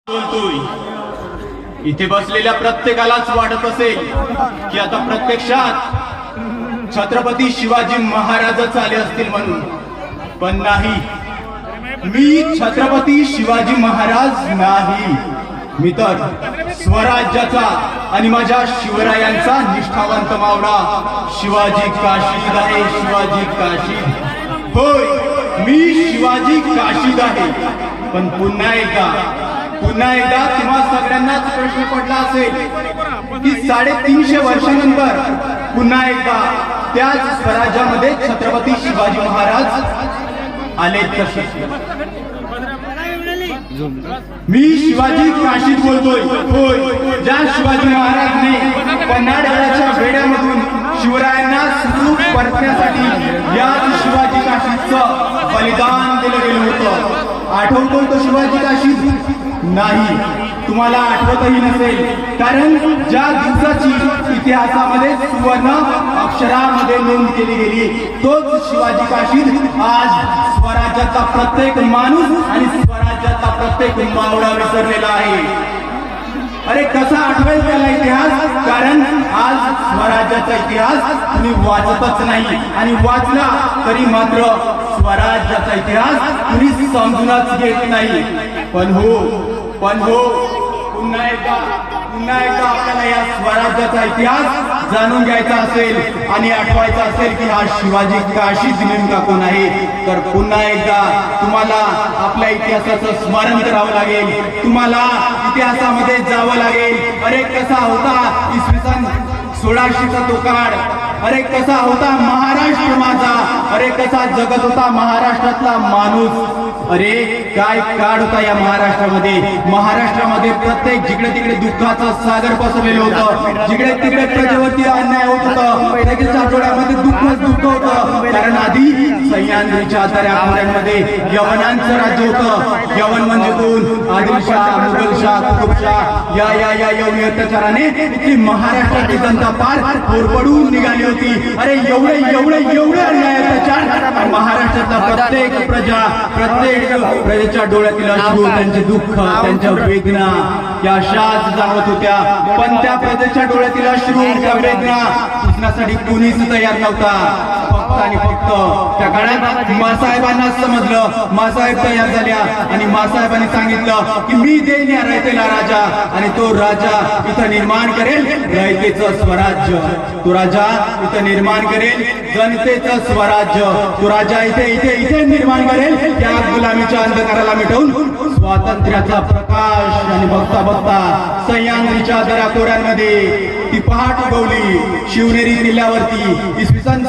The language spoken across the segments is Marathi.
बोलतोय इथे बसलेल्या प्रत्येकालाच वाटत असेल की आता प्रत्यक्षात छत्रपती शिवाजी महाराजच आले असतील म्हणून, पण नाही, मी छत्रपती शिवाजी महाराज नाही, मी तर स्वराज्याचा आणि माझ्या शिवरायांचा निष्ठावंत मावळा शिवाजी काशीद आहे. शिवाजी काशीद, होय, मी शिवाजी काशीद आहे. पण पुन्हा एकदा तुम्हा सगळ्यांनाच प्रश्न पडला असेल की 350 वर्षानंतर पुन्हा एकदा त्याच स्वराज्यामध्ये छत्रपती शिवाजी महाराज आले कसे. मी शिवाजी काशीद बोलतोय. होय, ज्या शिवाजी महाराजने पन्हाळगडाच्या वेड्यामधून शिवरायांना सुखरूप परतण्यासाठी याच शिवाजी काशीदचं बलिदान दिलं गेलं होतं. आठवतोय तो शिवाजी काशीद? नाही, तुम्हाला आठवतही नसेल, कारण ज्या दिवसाची इतिहासामध्ये सुवर्ण अक्षरामध्ये नोंद केली गेली तोच शिवाजी काशीद आज स्वराज्याचा प्रत्येक माणूस आणि स्वराज्याचा प्रत्येक मावळा विसरलेला आहे. अरे कसा आठवेल त्याला इतिहास? कारण आज स्वराज्याचा इतिहास तुम्ही वाचतच नाही, आणि वाचला तरी मात्र स्वराज्याचा इतिहास तुम्ही समजूनच घेत नाही. पण हो पुन्हा एकदा आपल्याला या स्वराज्याचा इतिहास जाणून घ्यायचा असेल आणि आठवायचा असेल की हा शिवाजी काशीद नेमका कोण आहे, तर पुन्हा एकदा तुम्हाला आपल्या इतिहासाचं स्मरण करावं लागेल. तुम्हाला इतिहासामध्ये जावं लागेल. अरे कसा होता इसवी सन 1600चा तो काळ, अरे कसा होता महाराष्ट्र माझा, अरे कसा जगत होता महाराष्ट्रातला माणूस. अरे काय काळ होता या महाराष्ट्रामध्ये प्रत्येक जिकडे तिकडे दुःखाचं सागर पसरलेलं होतं. जिकडे तिकडे प्रजेवरती अन्याय होत होतं. त्याच्या डोळ्यामध्ये दुःख होतं, कारण आधी सह्याद्रीच्या दऱ्याखोऱ्यांमध्ये यवनांचं राज्य होतं. यवन म्हणजे कोण? आदिलशाह, मुघलशाह, कुतुबशाह या यवनी अत्याचाराने इथली महाराष्ट्राची जनता पार होरपडून निघाली होती. अरे एवढे अन्याय अत्याचार महाराष्ट्रातला प्रत्येक प्रजेच्या डोळ्यातील अश्रू, त्यांचे दुःख, त्यांच्या वेदना या अशाच जाणवत होत्या. पण त्या प्रजेच्या डोळ्यातील अश्रू, त्या वेदना पुसण्यासाठी कुणीच तयार नव्हता. फक्त त्या काळात मासाहेबांना समजलं. मासाहेब तयार झाल्या आणि मासाहेबांनी सांगितलं की मी देईन या रयतेला राजा, आणि तो राजा इथं निर्माण करेल रयतेचं स्वराज्य. तो राजा इथं निर्माण करेल जनतेचं स्वराज्य. तो राजा इथे निर्माण करेल त्या गुलामीच्या अंधकाराला मिटवून स्वातंत्र्याचा प्रकाश. आणि बघता सह्याद्रीच्या दऱ्याखोऱ्यांमध्ये ती पहाट उगवली. शिवनेरी किल्ल्यावरती इसवी सन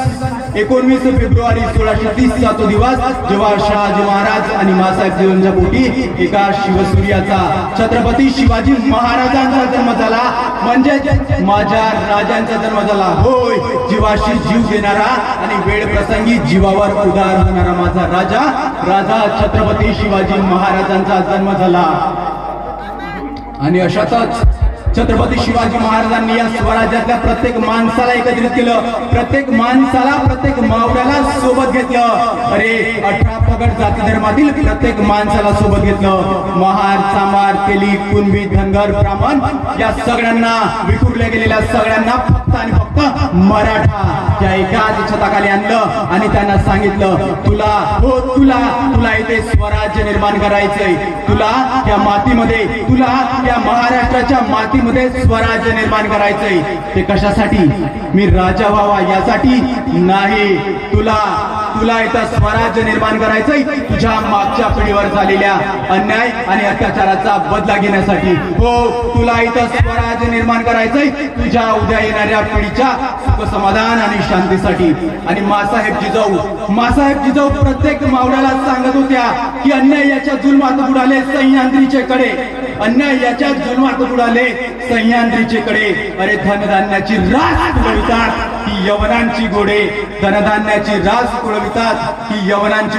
19 फेब्रुवारी 1630 तो दिवस, जेव्हा शहाजी महाराज आणि मासाहेब जीवनच्या पोटी एका शिवसूर्याचा छत्रपती शिवाजी महाराजांचा जन्म झाला, म्हणजे माझ्या राजांचा जन्म झाला. होय, जीवाशी जीव देणारा आणि वेळ प्रसंगी जीवावर उदार होणारा माझा राजा छत्रपती शिवाजी महाराजांचा जन्म झाला. आणि अशातच छत्रपती शिवाजी महाराजांनी या स्वराज्यातल्या प्रत्येक माणसाला एकत्रित केलं. प्रत्येक मावळ्याला सोबत घेतलं. अरे 18 पगड जाती धर्मातील प्रत्येक माणसाला सोबत घेतलं. महार, चामार, तेली, कुणबी, धनगर, ब्राह्मण या सगळ्यांना, विखुरल्या गेलेल्या सगळ्यांना फक्त मराठा या एकाच छताखाली आणलं आणि त्यांना सांगितलं, तुला इथे स्वराज्य निर्माण करायचंय. तुला या महाराष्ट्राच्या मातीमध्ये स्वराज्य निर्माण करायचंय. ते कशासाठी? मी राजा व्हावा यासाठी नाही. तुला इथं स्वराज्य निर्माण करायचंय तुझ्या मागच्या पिढीवर झालेल्या अन्याय आणि अत्याचाराचा बदला घेण्यासाठी. हो, तुला इथं स्वराज्य निर्माण करायचंय तुझ्या उद्या येणाऱ्या पिढीच्या सुख समाधान आणि शांतीसाठी. आणि मासाहेब जिजाऊ प्रत्येक मावळ्याला सांगत होत्या की अन्याय याच्या जुलमात बुडाले सह्याद्रीचे कडे, अन्याय याच्या जुलमात बुडाले सह्याद्रीचे कडे. अरे धनधान्याची रास पुरवितात ही यवनांची घोडे, धनधान्याची रास पुरवितात ही यवनांची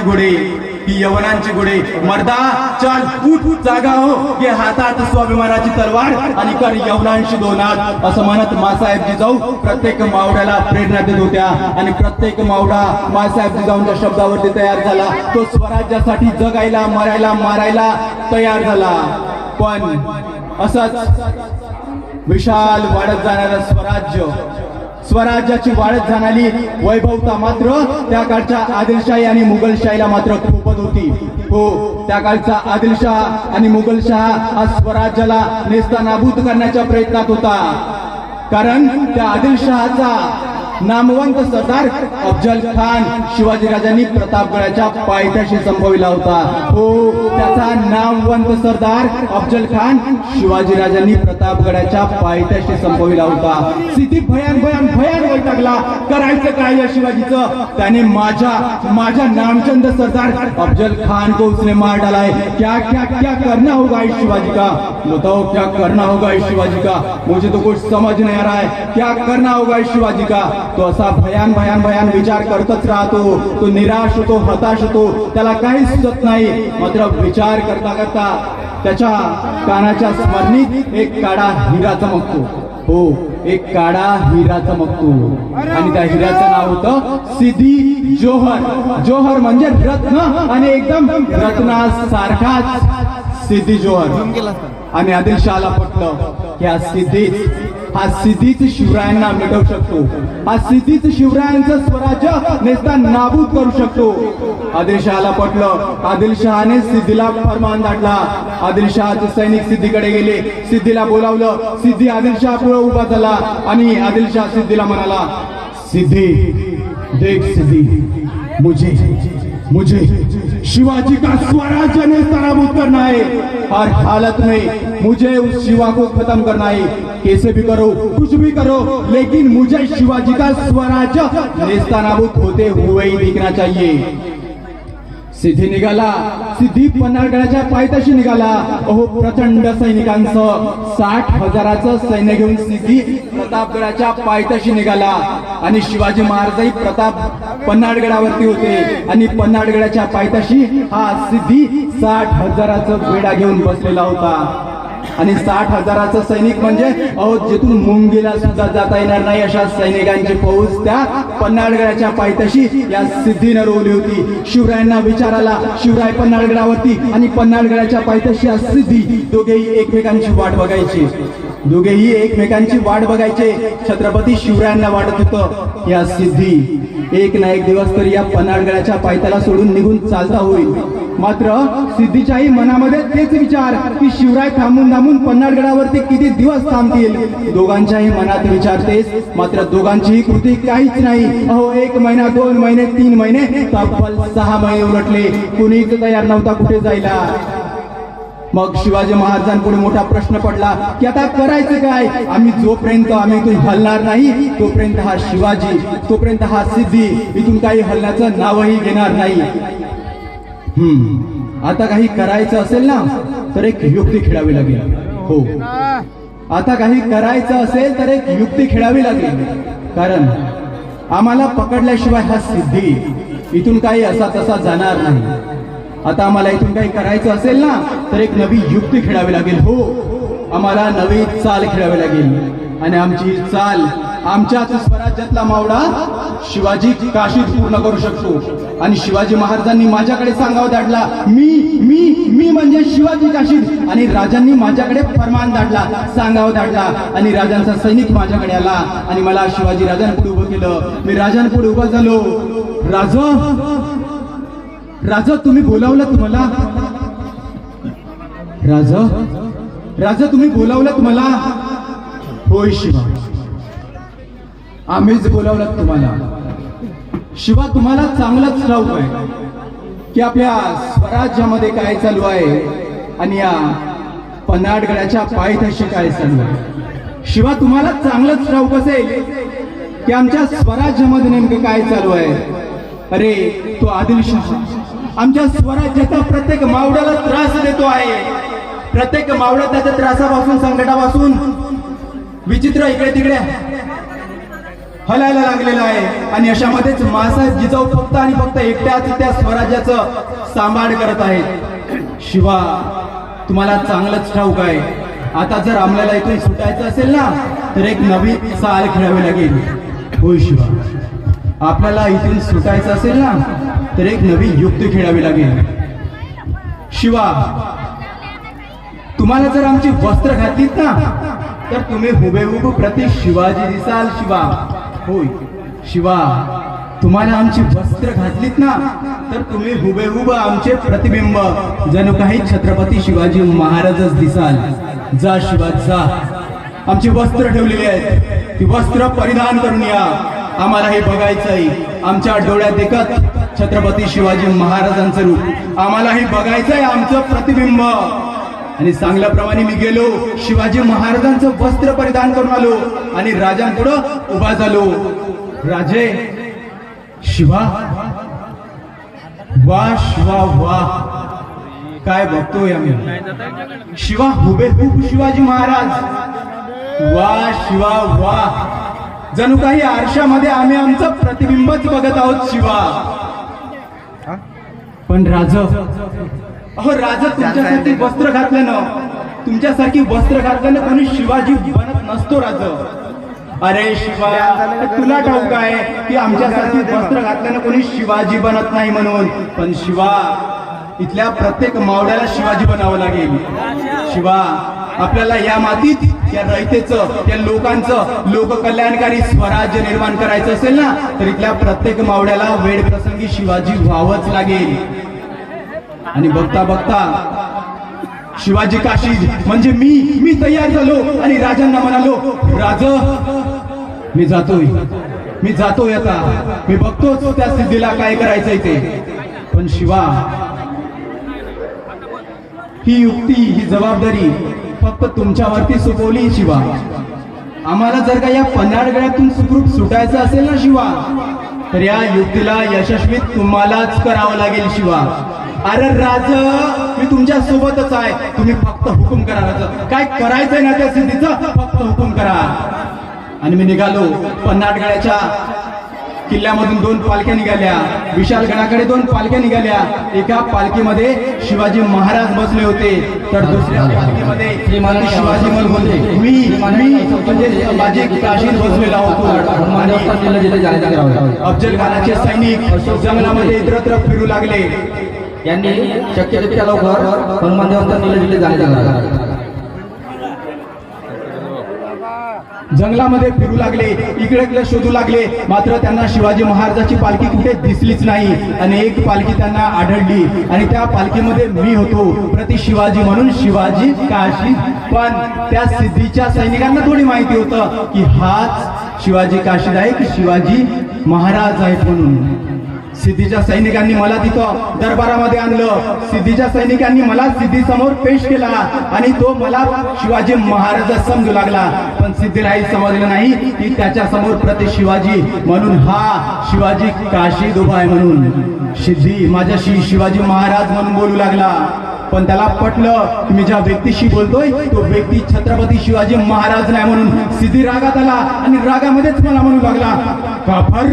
घोडे. मर्दा चल उठ, जागा हो, घे हातात स्वाभिमानाची तलवार आणि कर यवनांशी दोन हात, असं म्हणत मासाहेब जिजाऊ प्रत्येक मावळ्याला प्रेरणा देत होत्या. आणि प्रत्येक मावळा मासाहेब जिजाऊंच्या शब्दावरती तयार झाला. तो स्वराज्यासाठी जगायला, मरायला, मारायला तयार झाला. पण असंच विशाल वाढत जाणारं स्वराज्याची वाढत जाणारी वैभवता मात्र त्या काळच्या आदिलशाही आणि मुघलशाहीला मात्र खूपच होती. हो, त्या काळचा आदिलशाह आणि मुघलशाह हा स्वराज्याला नेस्तनाबूत करण्याच्या प्रयत्नात होता. कारण त्या आदिलशहाचा नामवंत सरदार अफजल खान शिवाजीराजांनी प्रतापगडाच्या पायथ्याशी संपविला होता. हो, त्याचा नामवंत सरदार अफजल खान शिवाजीराजांनी प्रतापगडाच्या पायथ्याशी संपविला होता. स्थिती भयान वैतागला. करायचं काय या शिवाजीचं? त्याने माझा नामचंद सरदार अफजल खान को उसने मार डाला है. क्या क्या क्या करना होगा इस शिवाजी का? बताओ क्या करना होगा इस शिवाजी का? मुझे तो कुछ समझ नहीं आ रहा है. क्या करना होगा इस शिवाजी का? तो असा भयान विचार करतच राहतो. तो निराश होतो, हताश होतो, त्याला काही सुचत नाही. मात्र विचार करता त्याच्या कानाच्या स्मरणीत एक काळा हिरा चमकतो. हो, एक काळा हिरा चमकतो आणि त्या हिऱ्याचं नाव होतं सिद्धी जोहर म्हणजे रत्न आणि एकदम रत्नासारखाच सिद्धी जोहर. आणि आदिलशहाला पटलं की हा सिद्धीच शिवरायांना मिटवू शकतो. हा सिद्धीच शिवरायांचं स्वराज्य नेस्तनाबूत करू शकतो. आदिलशहाला पटलं. आदिलशहाने सिद्धीला फरमान धाडला. आदिलशहाचे सैनिक सिद्धीकडे गेले. सिद्धीला बोलावलं. सिद्धी आदिलशहा पुढे उभा झाला आणि आदिलशहा सिद्धीला म्हणाला, सिद्धी देख सिद्धी, मुझे शिवाजी का स्वराज्य नेस्तनाबूत करना है. हर हालत में मुझे उस शिवा को खत्म करना है. कैसे भी करो, कुछ भी करो, लेकिन मुझे शिवाजी का स्वराज्य नेस्तनाबूत होते हुए ही दिखना चाहिए. सिद्धी निघाला. सिद्धी पन्हाळगडाच्या पायथ्याशी निघाला. अहो, प्रचंड सैनिकांचं 60,000चं सैन्य घेऊन सिद्धी प्रतापगडाच्या पायथ्याशी निघाला. आणि शिवाजी महाराजही पन्हाळगडावरती होते आणि पन्हाळगडाच्या पायथ्याशी हा सिद्धी 60,000चं वेढा घेऊन बसलेला होता. आणि 60,000चं सैनिक म्हणजे अहो, जिथून मुंगीला सुद्धा जाता येणार नाही अशा सैनिकांची फौज त्या पन्हाळगडाच्या पायथ्याशी या सिद्धीनं रोवली होती. शिवरायांना विचार आला. शिवराय पन्हाळगडावरती आणि पन्हाळगडाच्या पायथ्याशी सिद्धी दोघेही एकमेकांची वाट बघायचे. छत्रपती शिवरायांना वाटत होतं या सिद्धी एक ना एक दिवस तरी या पन्हाळगडाच्या पायथ्याला सोडून निघून चालता होईल. मात्र सिद्धीच्याही मनामध्ये तेच विचार की शिवराय थांबून पन्हाळगडावरती किती दिवस थांबतील. दोघांच्याही मनात विचार तेच. मात्र दोघांचीही कृती काहीच नाही. अहो, 1 महिना, 2 महिने, 3 महिने, तब्बल 6 महिने उलटले. कुणीच तयार नव्हता कुठे जायला. मग शिवाजी महाराजांपुढे मोठा प्रश्न पडला की आता करायचं काय? जोपर्यंत आम्ही इथून हलणार नाही तोपर्यंत हा शिवाजी, तोपर्यंत हा सिद्धी इथून काही हलण्याचं नावही घेणार नाही. आता काही करायचं असेल ना तर एक युक्ती खेळावी लागेल. हो, आता काही करायचं असेल तर एक युक्ती खेळावी लागेल. कारण आम्हाला पकडल्याशिवाय हा सिद्धी इथून काही असा तसा जाणार नाही. आता आम्हाला इथून काही करायचं असेल ना तर एक नवी युक्ती खेळावी लागेल. हो, आम्हाला नवी चाल खेळावी लागेल. आणि आमची चाल आमच्याच स्वराज्यातला मावळा शिवाजी काशीत पूर्ण करू शकतो. आणि शिवाजी महाराजांनी माझ्याकडे सांगावं धाडला, मी म्हणजे शिवाजी काशीत. आणि राजांनी माझ्याकडे फरमान धाडला, सांगावं धाडला. आणि राजांचा सैनिक माझ्याकडे आला आणि मला शिवाजी राजांपुढे उभं केलं. मी राजांपुढे उभा झालो. राजा तुम्ही बोलावलं मला. राजा तुम्ही बोलावलं मला. होय शिवा, आम्हीच बोलावलं तुम्हाला. शिवा, तुम्हाला चांगलंच ठाऊक आहे की आपल्या स्वराज्यामध्ये काय चालू आहे आणि या पन्हाळगडाच्या पायथ्याशी काय चालू आहे. शिवा, तुम्हाला चांगलंच ठाऊक असेल की आमच्या स्वराज्यामध्ये नेमकं काय चालू आहे. अरे, तो आदिलशाह आमच्या स्वराज्याचा प्रत्येक मावळ्याला त्रास देतो आहे. प्रत्येक मावळा त्याच्या त्रासापासून, संकटापासून विचित्र इकडे तिकडे हलायला लागलेला आहे. आणि अशामध्येच मासाहेब जिजाऊ फक्त आणि फक्त एकट्याच त्या स्वराज्याचं सांभाळ करत आहेत. शिवा, तुम्हाला चांगलंच ठाऊक आहे. आता जर आम्हाला इथून सुटायचं असेल ना तर एक नवी चाल खेळावी लागेल. होय शिवा, आपल्याला इथून सुटायचं असेल ना तर एक नवी युक्ती खेळावी लागेल. शिवा, तुम्हाला जर आमची वस्त्र घातलीत ना तर तुम्ही हुबेहूब प्रति शिवाजी दिसाल. शिवा, होय शिवा, तुम्हाला आमची वस्त्र घातलीत ना तर तुम्ही हुबेहूब आमचे प्रतिबिंब जणू काही छत्रपती शिवाजी महाराजच दिसाल. जा शिवा जा, आमची वस्त्र ठेवलेली आहेत, ती वस्त्र परिधान करून या. आम्हाला हे बघायचंय, आमच्या डोळ्यात देखत छत्रपती शिवाजी महाराजांचं रूप, आम्हालाही बघायचंय आमचं प्रतिबिंब. आणि सांगल्याप्रमाणे मी गेलो, शिवाजी महाराजांचं वस्त्र परिधान करून आलो आणि राजांपुढं उभा झालो. राजे, शिवा, वा शिवा वा, काय बघतोय आम्ही. शिवा हुबेहूब शिवाजी महाराज, वा शिवा वा, जणू काही आरशामध्ये आम्ही आमचं प्रतिबिंबच बघत आहोत. शिवा, पण राज, अहो राज, तुमच्यासाठी वस्त्र घातल्यानं, तुमच्यासारखी वस्त्र घातल्यानं कोणी शिवाजी बनत नसतो. राज, अरे शिवा, तुला ठाऊक आहे की आमच्यासाठी वस्त्र घातल्यानं कोणी शिवाजी बनत नाही म्हणून. पण शिवा, इथल्या प्रत्येक मावळ्याला शिवाजी बनावं लागेल. शिवा, आपल्याला या मातीत या रयतेचं, या लोकांचं लोककल्याणकारी स्वराज्य निर्माण करायचं असेल ना तर इथल्या प्रत्येक मावळ्याला वेळ प्रसंगी शिवाजी व्हावंच लागेल. आणि बघता बघता शिवाजी काशी म्हणजे मी तयार झालो आणि राजांना म्हणालो, राज, मी जातोय आता, मी बघतोच त्या सिद्धीला काय करायचंय ते. पण शिवा, ही युक्ती, ही जबाबदारी फक्त तुमच्यावरती सोपवली. शिवा, आम्हाला जर का या पन्हाळगडातून सुखरूप सुटायचं असेल ना शिवा, तर या युक्तीला यशस्वी तुम्हालाच करावं लागेल. शिवा, अरे राज, मी तुमच्या सोबतच आहे, तुम्ही फक्त हुकूम करा. राज, काय करायचंय ना त्या सिद्धीचं फक्त हुकूम करा. आणि मी निघालो. पन्हाळगडाच्या किल्ल्यामधून 2 पालख्या निघाल्या, विशालगडाकडे 2 पालख्या निघाल्या. एका पालखीमध्ये शिवाजी महाराज बसले होते तर दुसऱ्या पालखीमध्ये शिवाजी महाराज होते. मी म्हणजे माझे काशीत बसलेला होतो. अफजल खानाचे सैनिक जंगलामध्ये इतरत्र फिरू लागले. यांनी शक्य तितक्या लवकर हनुमान देवस्थान जिल्हे जाण्यात जंगलामध्ये फिरू लागले, इकडे इकडे शोधू लागले. मात्र त्यांना शिवाजी महाराजाची पालखी कुठे दिसलीच नाही. आणि एक पालखी त्यांना आढळली आणि त्या पालखीमध्ये मी होतो, प्रति शिवाजी म्हणून शिवाजी काशी. पण त्या सिद्धीच्या सैनिकांना थोडी माहिती होतं की हाच शिवाजी काशी आहे की शिवाजी महाराज आहेत म्हणून. सिद्धीच्या सैनिकांनी मला तिथं दरबारामध्ये आणलं. सिद्धीच्या सैनिकांनी मला सिद्धी समोर पेश केला आणि तो मला शिवाजी महाराज समजू लागला. पण सिद्धीलाही समजलं नाही की त्याच्या समोर प्रति शिवाजी म्हणून हा शिवाजी काशी उभा आहे म्हणून. सिद्धी माझ्याशी शिवाजी महाराज म्हणून बोलू लागला. पण त्याला पटलं की मी ज्या व्यक्तीशी बोलतोय तो व्यक्ती छत्रपती शिवाजी महाराज नाही म्हणून. सिद्धी रागात आला आणि रागामध्येच मला म्हणू लागला, काफर,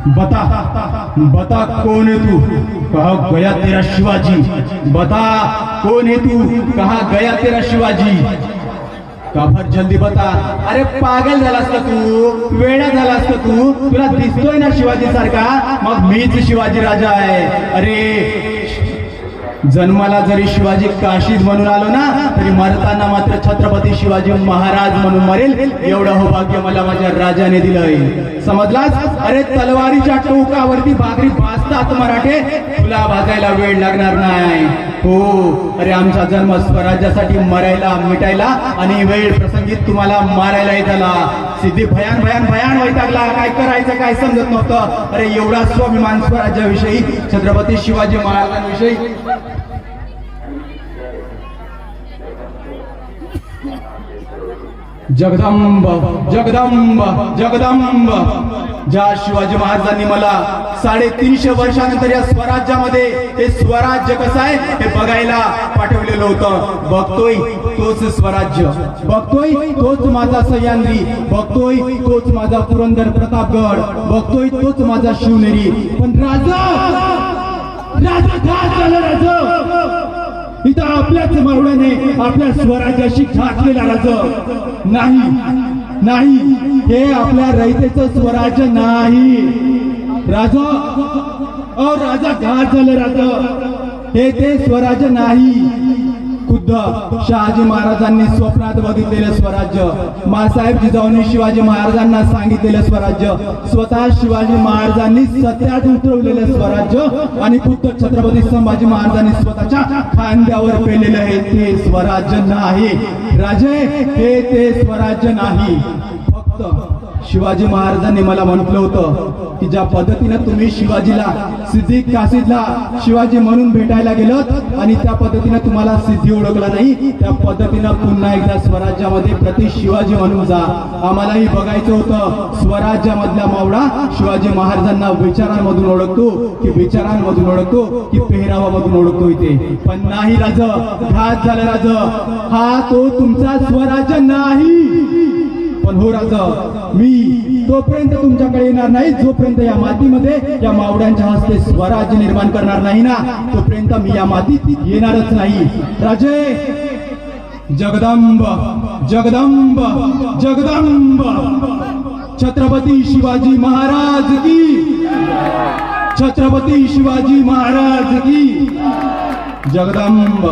बता कौन है तू, कहा गया तेरा शिवाजी. बता कौन है तू, कहा गया तेरा शिवाजी. काफर, जल्दी बता. अरे पागल झालास का तू, वेडा झालास का तू, तुला दिसतोय ना शिवाजी सारखा, मग मीच शिवाजी राजा आहे. अरे जन्माला जरी शिवाजी काशीद म्हणून आलो ना तरी मरताना मात्र छत्रपती शिवाजी महाराज म्हणून मरेल, एवढं सौभाग्य मला माझ्या राजाने दिलंय. समजलास? अरे तलवारीच्या टोकावरती भाकरी भाजतात मराठे, तुला भाजायला वेळ लागणार नाही. हो, अरे आमचा जन्म स्वराज्यासाठी मरायला मिटायला आणि वेळ प्रसंगी तुम्हाला मारायला येताला. सिद्धी भयान भयान भयान वैतागला. काय करायचं काय समजत नव्हतं. अरे एवढा स्वाभिमान स्वराज्याविषयी, छत्रपती शिवाजी महाराजांविषयी. जगदंब जगदंब जगदंब, ज्या शिवाजी महाराजांनी मला 350 वर्षानंतर या स्वराज्यामध्ये हे स्वराज्य कसं आहे हे बघायला पाठवलेलं होतं. बघतोय तोच स्वराज्य, बघतोय तोच माझा सह्याद्री, बघतोय तोच माझा पुरंदर प्रतापगड, बघतोय तोच माझा शिवनेरी. पण राजा घात झालं. राजा इथं आपल्याच मावळ्याने आपल्या स्वराज्याशी घात केला. राजा नाही, हे आपल्या रयतेचं स्वराज्य नाही. राजा राजा घात झालं. राजा हे ते स्वराज्य नाही. खुद्द खुद्द शहाजी महाराजांनी स्वप्नात बघितलेलं स्वराज्य, मासाहेब जिजाऊंनी शिवाजी महाराजांना सांगितलेलं स्वराज्य, स्वतः शिवाजी महाराजांनी सत्यात उतरवलेलं स्वराज्य आणि खुद्द छत्रपती संभाजी महाराजांनी स्वतःच्या खांद्यावर पेलेलं हे ते स्वराज्य नाही राजे, हे ते स्वराज्य नाही. फक्त शिवाजी महाराजांनी मला म्हटलं होतं की ज्या पद्धतीनं तुम्ही शिवाजीला सिद्दीक काशीदला शिवाजी म्हणून भेटायला गेलात आणि त्या पद्धतीनं तुम्हाला सिद्धी ओळखला नाही, त्या पद्धतीनं पुन्हा एकदा स्वराज्यामध्ये प्रति शिवाजी म्हणून जा. आम्हालाही बघायचं होतं स्वराज्यामधला मावळा शिवाजी महाराजांना विचारांमधून ओळखतो की विचारांमधून ओळखतो की पेहरावामधून ओळखतो इथे. पण नाही राज, घात झाला राज, हा तो तुमचा स्वराज्य नाही. पण हो राजा, मी तोपर्यंत तुमच्याकडे येणार नाही जोपर्यंत या मातीमध्ये या मावळ्यांच्या हस्ते स्वराज्य निर्माण करणार नाही ना, तोपर्यंत मी या मातीत येणारच नाही. राजे, जगदंब जगदंब जगदंब, छत्रपती शिवाजी महाराज की, छत्रपती शिवाजी महाराज की, जगदंब.